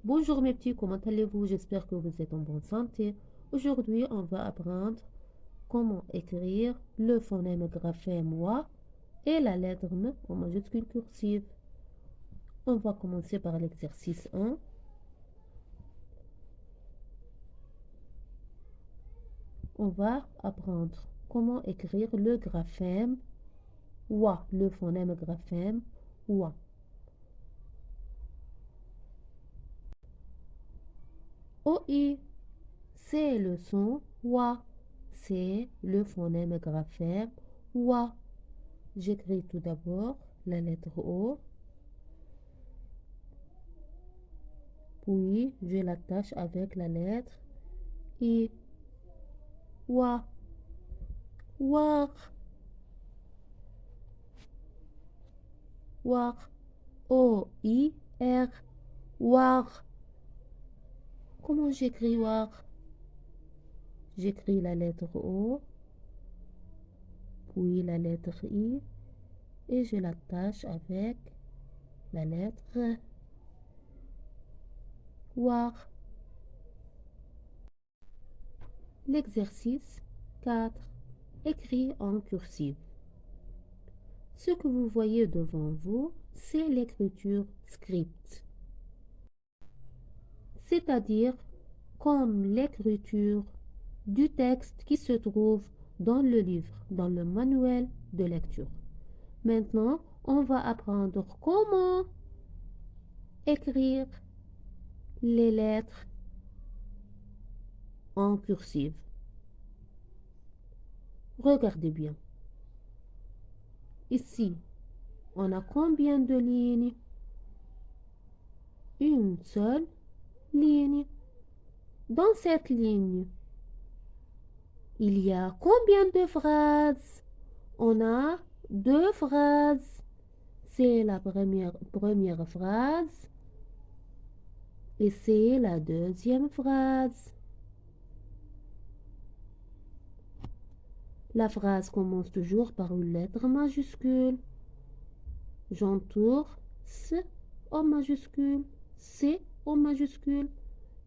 Bonjour mes petits, comment allez-vous? J'espère que vous êtes en bonne santé. Aujourd'hui, on va apprendre comment écrire le phonème graphème WA et la lettre M en majuscule cursive. On va commencer par l'exercice 1. On va apprendre comment écrire le graphème WA, le phonème graphème WA. OI, c'est le son WA, c'est le phonème graphème WA. J'écris tout d'abord la lettre O, puis je l'attache avec la lettre I. Wa, war, war, O-I-R, war. Comment j'écris war? J'écris la lettre O, puis la lettre I, et je l'attache avec la lettre war. L'exercice 4. Écrit en cursive. Ce que vous voyez devant vous, c'est l'écriture script, c'est-à-dire comme l'écriture du texte qui se trouve dans le livre, dans le manuel de lecture. Maintenant, on va apprendre comment écrire les lettres en cursive. Regardez bien. Ici, on a combien de lignes? Une seule ligne. Dans cette ligne, il y a combien de phrases? On a deux phrases. C'est la première phrase et c'est la deuxième phrase. La phrase commence toujours par une lettre majuscule. J'entoure S en majuscule, C en majuscule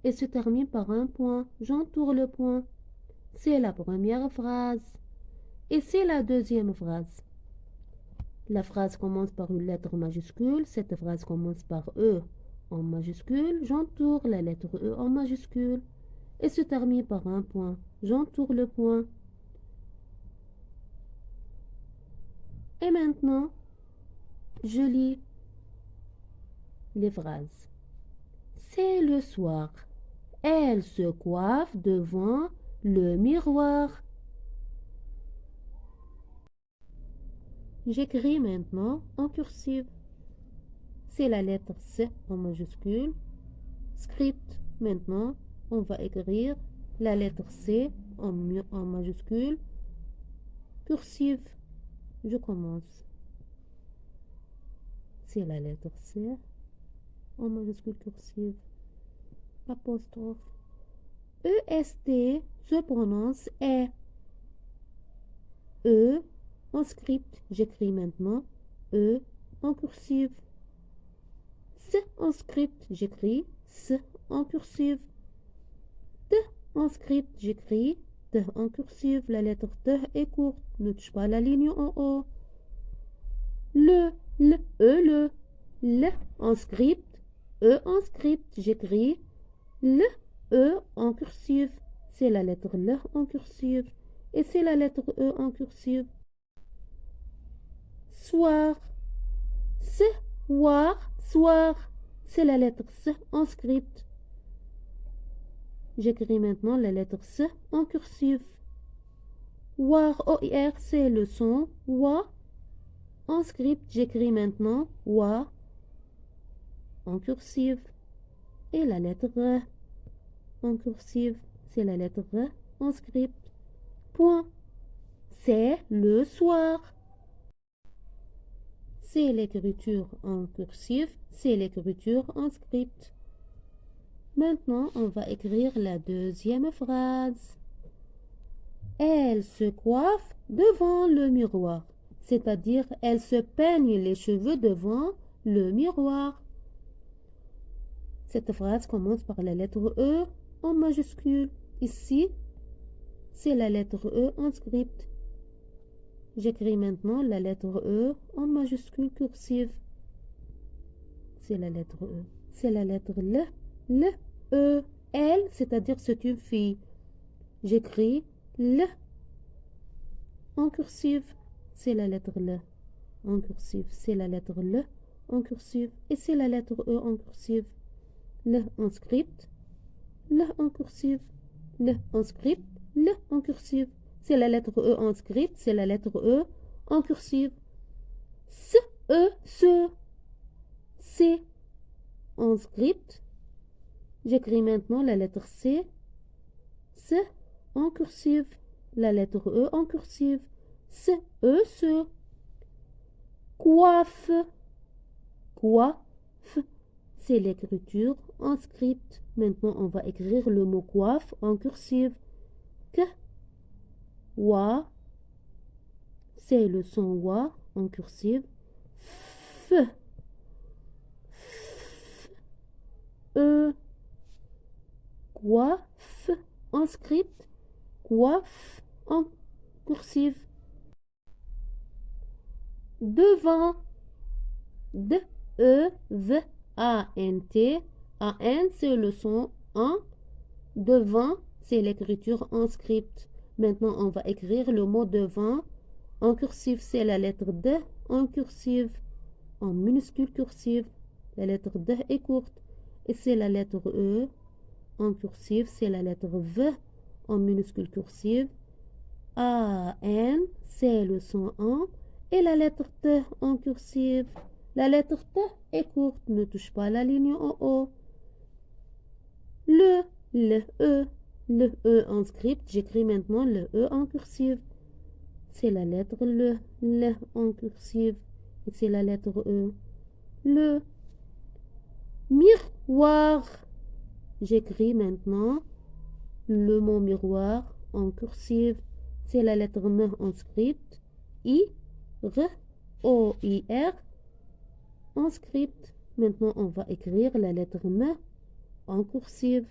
et se termine par un point. J'entoure le point. C'est la première phrase. Et c'est la deuxième phrase. La phrase commence par une lettre majuscule. Cette phrase commence par E en majuscule. J'entoure la lettre E en majuscule et se termine par un point. J'entoure le point. Et maintenant, je lis les phrases. C'est le soir. Elle se coiffe devant le miroir. J'écris maintenant en cursive. C'est la lettre C en majuscule. Script. Maintenant, on va écrire la lettre C en majuscule. Cursive. Je commence. C'est la lettre C en majuscule cursive. Apostrophe. EST se prononce E. E en script. J'écris maintenant E en cursive. S en script. J'écris S en cursive. T en script. J'écris T en cursive. La lettre T est courte. Ne touche pas la ligne en haut. L en script. E en script. J'écris L, E en cursive. C'est la lettre L en cursive. Et c'est la lettre E en cursive. Soir. Soir. C'est la lettre C en script. J'écris maintenant la lettre C en cursive. War, O-I-R, c'est le son. Wa. En script, j'écris maintenant Wa en cursive. Et la lettre R en cursive, c'est la lettre R en script. Point. C'est le soir. C'est l'écriture en cursive, c'est l'écriture en script. Maintenant, on va écrire la deuxième phrase. Elle se coiffe devant le miroir, c'est-à-dire elle se peigne les cheveux devant le miroir. Cette phrase commence par la lettre E en majuscule. Ici, c'est la lettre E en script. J'écris maintenant la lettre E en majuscule cursive. C'est la lettre E. C'est la lettre L. L, E. Elle, c'est-à-dire c'est une fille. J'écris L en cursive. C'est la lettre L en cursive. C'est la lettre L en cursive. Et c'est la lettre E en cursive. L en script. L en cursive. L en script. L en cursive. C'est la lettre E en script. C'est la lettre E en cursive. S, E, se. C en script. J'écris maintenant la lettre C. C en cursive. La lettre E en cursive. C, E, se. Coiffe. Coiffe. C'est l'écriture en script. Maintenant, on va écrire le mot coiffe en cursive. Que. Wa. C'est le son wa en cursive. F. F. E. Coiffe en script. Coiffe en cursive. Devant. D, E, V, A, N, T. A, N, c'est le son en. Devant, c'est l'écriture en script. Maintenant, on va écrire le mot devant. En cursive, c'est la lettre D en cursive. En minuscule cursive, la lettre D est courte. Et c'est la lettre E. En cursive, c'est la lettre V en minuscule cursive. A, N, c'est le son en. Et la lettre T en cursive. La lettre T est courte, ne touche pas la ligne en haut. Le E en script, j'écris maintenant le E en cursive. C'est la lettre le en cursive. Et c'est la lettre E. Le miroir. J'écris maintenant le mot miroir en cursive. C'est la lettre M en script. I, R, O, I, R en script. Maintenant, on va écrire la lettre M en cursive.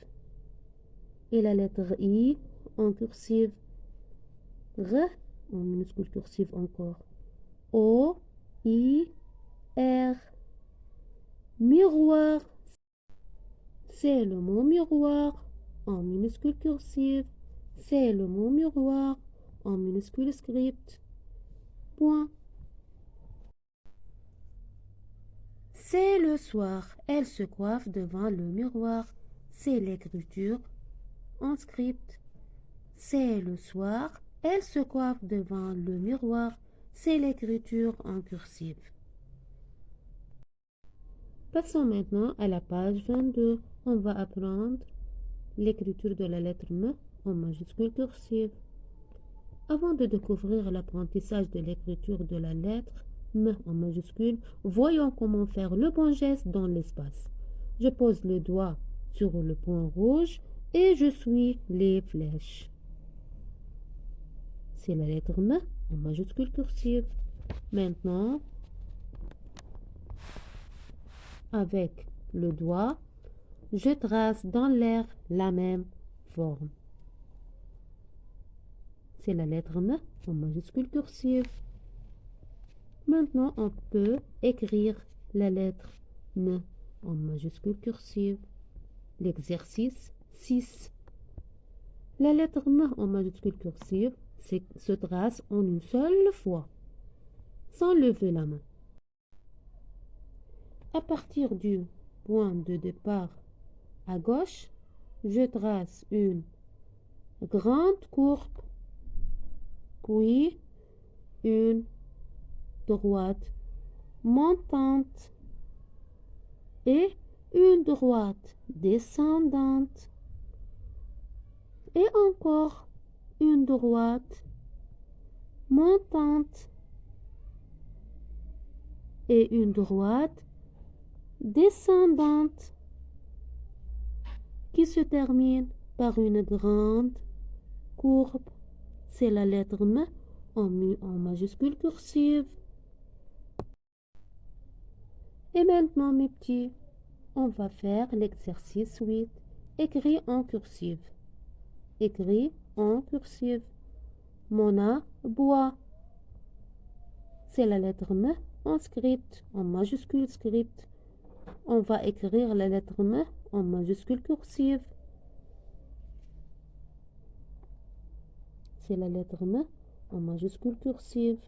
Et la lettre I en cursive. R en minuscule cursive encore. O, I, R. Miroir. C'est le mot miroir en minuscule cursive. C'est le mot miroir en minuscule script. Point. C'est le soir. Elle se coiffe devant le miroir. C'est l'écriture en script. C'est le soir. Elle se coiffe devant le miroir. C'est l'écriture en cursive. Passons maintenant à la page 22. On va apprendre l'écriture de la lettre M en majuscule cursive. Avant de découvrir l'apprentissage de l'écriture de la lettre M en majuscule, voyons comment faire le bon geste dans l'espace. Je pose le doigt sur le point rouge et je suis les flèches. C'est la lettre M en majuscule cursive. Maintenant, avec le doigt, je trace dans l'air la même forme. C'est la lettre M en majuscule cursive. Maintenant, on peut écrire la lettre M en majuscule cursive. L'exercice 6. La lettre M en majuscule cursive se trace en une seule fois, sans lever la main. À partir du point de départ à gauche, je trace une grande courbe, puis une droite montante et une droite descendante et encore une droite montante et une droite descendante qui se termine par une grande courbe. C'est la lettre M en majuscule cursive. Et maintenant, mes petits, On va faire l'exercice 8. Écrit en cursive. Écrit en cursive. Mona boit. C'est la lettre M en script, en majuscule script. On va écrire la lettre M en majuscule cursive. C'est la lettre M en majuscule cursive.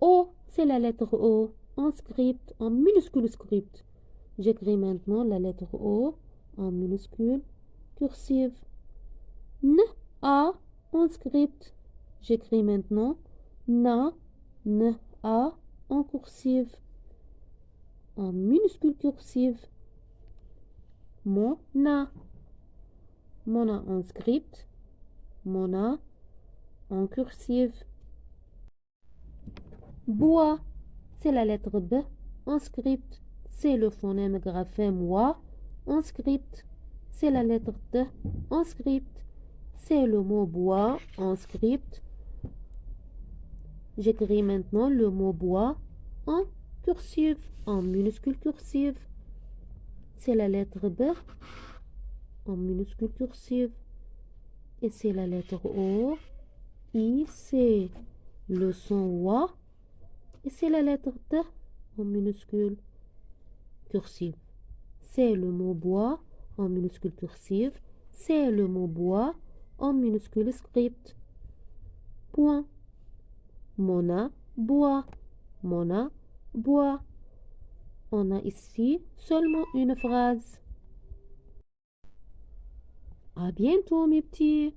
O, c'est la lettre O en script, en minuscule script. J'écris maintenant la lettre O en minuscule cursive. N, A en script. J'écris maintenant Na, N, A en cursive. En minuscule cursive. Mona. Mona en script. Mona en cursive. Bois, c'est la lettre B en script. C'est le phonème graphème wa en script. C'est la lettre T en script. C'est le mot bois en script. J'écris maintenant le mot bois en cursive, en minuscule cursive. C'est la lettre B en minuscule cursive. Et c'est la lettre O, I, C. Le son wa. Et c'est la lettre T en minuscule cursive. C'est le mot bois en minuscule cursive. C'est le mot bois en minuscule script. Point. Mona boit. Mona boit. On a ici seulement une phrase. À bientôt mes petits.